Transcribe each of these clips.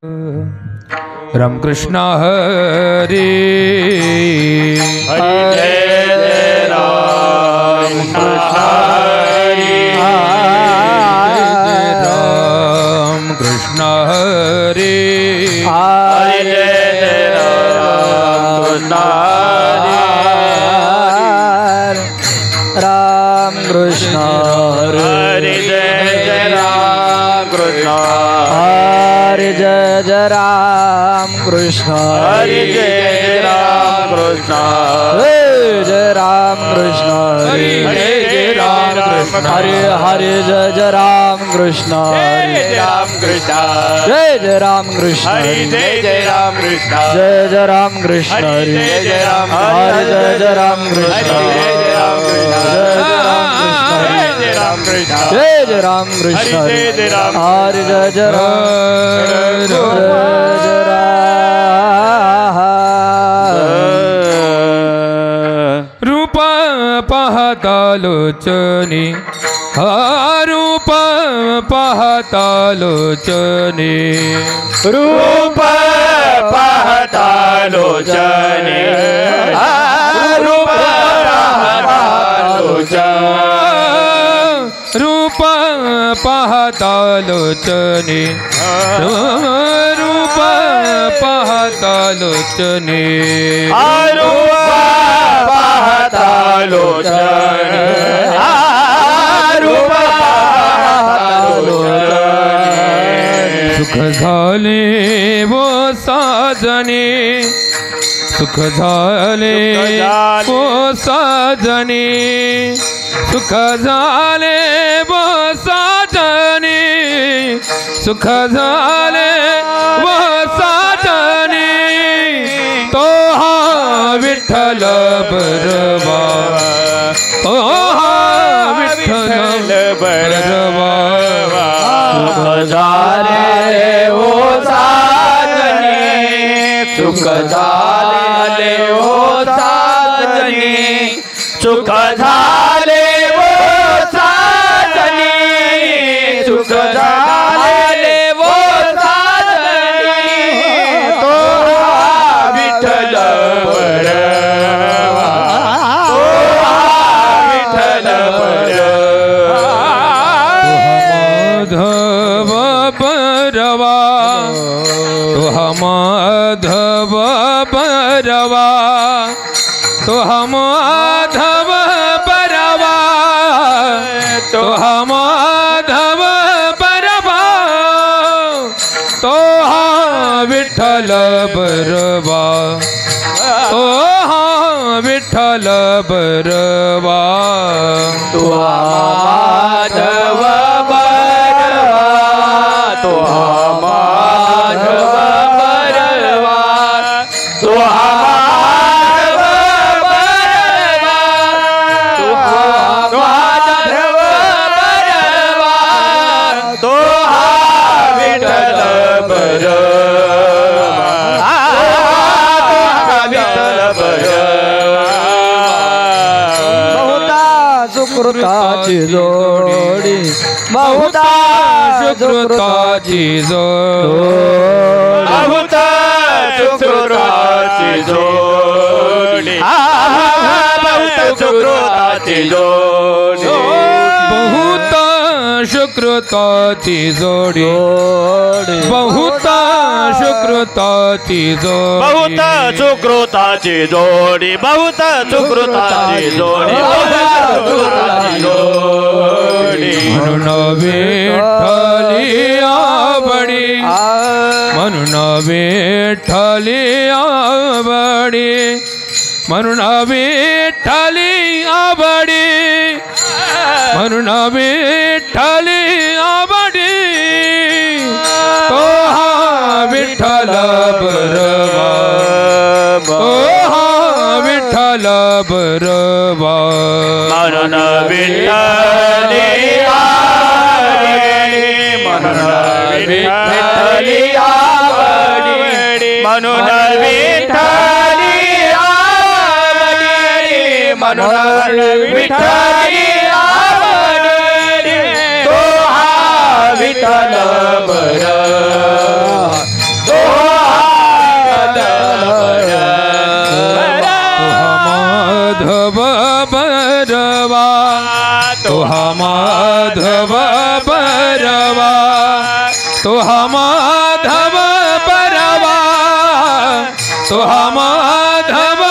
रामकृष्ण हरे हरे जय राम कृष्ण हरे राम कृष्ण हरे हरे जय राम कृष्ण हरे राम कृष्ण हरे जय राम कृष्ण हरे जय राम कृष्ण हरे जय राम कृष्ण जय राम कृष्ण हरे जय राम कृष्ण हरे हरे जय राम कृष्ण जय राम कृष्ण जय राम कृष्ण हरे जय राम कृष्ण जय राम कृष्ण हरे जय राम हरे जय राम कृष्ण जय राम कृष्ण जय राम कृष्ण जय राम हरे जय रूप पाहता लोचनी रूप पाहता लोचनी रूप पाहता लोचने रूप पाहता लोचने रूप पाहता लोचनी रूप पाहता लोचनी रूप पाहता लोचने रूप पाहता लोचने सुख झाले वो साजने सुख झाले वो साजने सुख झाले वो साजने सुख झाले वो साजने तो हा विठ्ठल बरवा तो हा विठ्ठल बरवा सुख झाले वो साजने सुख झाले वो साजने सुख झाले वो साजने सुख झाले वो साजने तो विठ्ठल बरवा तो विठ्ठल बरवा माधव बरवा तो माधव बरवा तो माधव बरवा तो माधव बरवा तो विठ्ठल बरवा तो विठ्ठल बरवा तो माधव बरवा तो माधव बरवा तो माधव बरवा तो माधव बरवा तो विठ्ठल बरवा विठ्ठल बरवा बहुता सुकृताची जोडी बहुता सुकृताची जोड बहुत सुकृताची जोडी बहुत सुकृताची जोडी बहुत सुकृताची जोडी बहुत सुकृताची जोडी बहुत सुकृताची जोडी बहुत सुकृताची जोडी बहुत सुकृताची जोडी म्हणून विठ्ठली आवडी म्हणून विठ्ठली आवडी म्हणून विठ्ठली आवडी म्हणून विठ्ठली आवडी तो हा विठ्ठल बरवा तो हा विठ्ठल बरवा म्हणून विठ्ठली आवडी म्हणून विठ्ठली आवडी म्हणून विठ्ठली आवडी म्हणून विठ्ठली आवडी तो हा विठ्ठल बरवा माधव बरवा तो हा माधव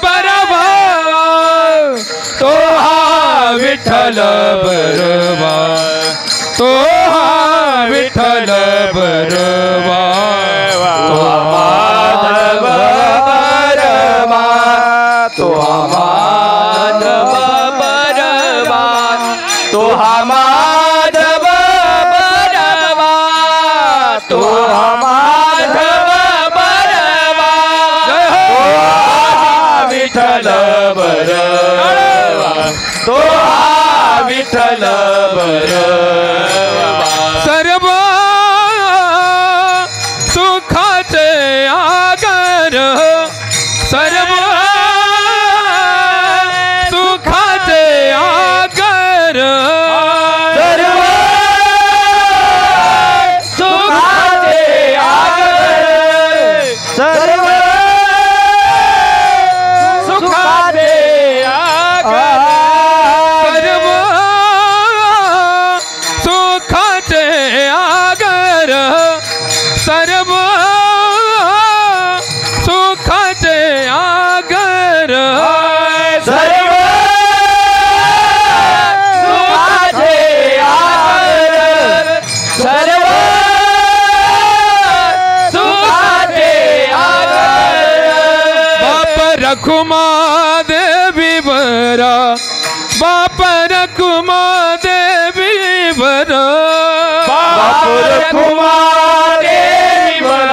बरवा तो हा विठ्ठल बरवा तो हा विठ्ठल बरवा तो माधव बरवा तो माधव बरवा तो माधव बरवा तो माधव बरवा विठ्ठल बरवा तो विठ्ठल बरवा सर्व सुखाचे आगर सर्व सुखाचे आगर सर्व सुखाचे आगर सर्व सुखाचे आगर सर्व सुखाचे आगर सर्व सुखाचे आगर सर्व सुखाचे आगर सर्व सुखाचे आगर बाप रखुमा देवी बरा बाप रखुमा देवी बरा बाप रखुमा देवी बर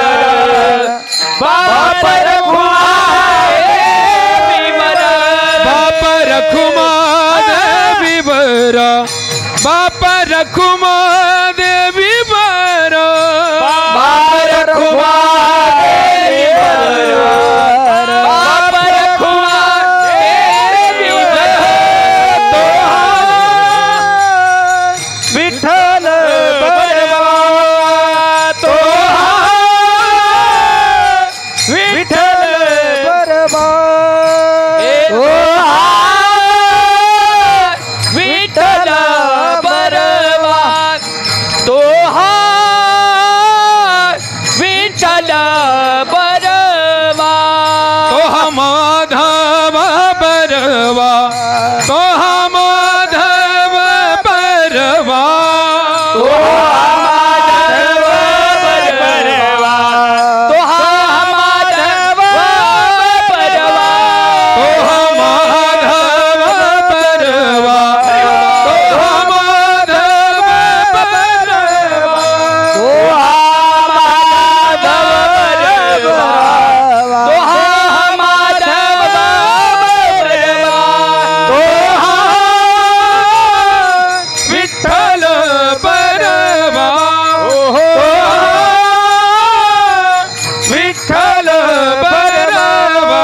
बाप रखुमा देवी बर बाप रखुमा देवी बरा बाप रखुमा देवी बरा बाप रखुमा देवी बर बाप रखुमा देवी बर विठ्ठल बरवा तो विठ्ठल बरवा विठ्ठल बरवा तो विठ्ठल बरवा तो हा माधव बरवा तो हा माधव बरवा तो माधव बरवा तो माधव बरवा तो हा माधव बरवा तो हा माधव बरवा तो माधव बरवा तो माधव बरवा तो विठ्ठल बरवा विठ्ठल बरवा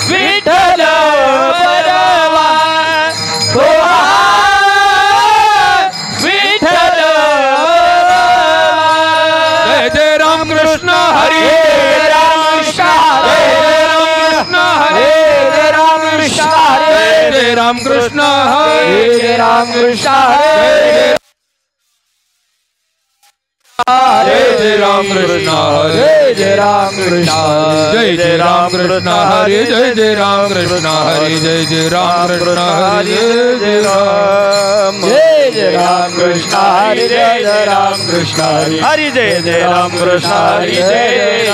विठ्ठल बरवा तो विठ्ठल जय जय राम कृष्ण हरी राम कृष्ण जय राम कृष्ण हरी जय राम कृष्ण जय राम कृष्ण हरे जय राम कृष्ण हरी जय राम कृष्ण जय जय राम कृष्ण हरी जय जय राम कृष्ण हरी जय जय राम कृष्ण हरी जय राम जय राम कृष्ण हरि जय जय राम कृष्ण हरि हरि जय जय राम कृष्ण हरि जय जय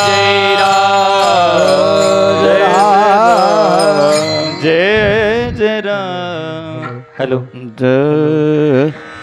राम जय जय राम हेलो जय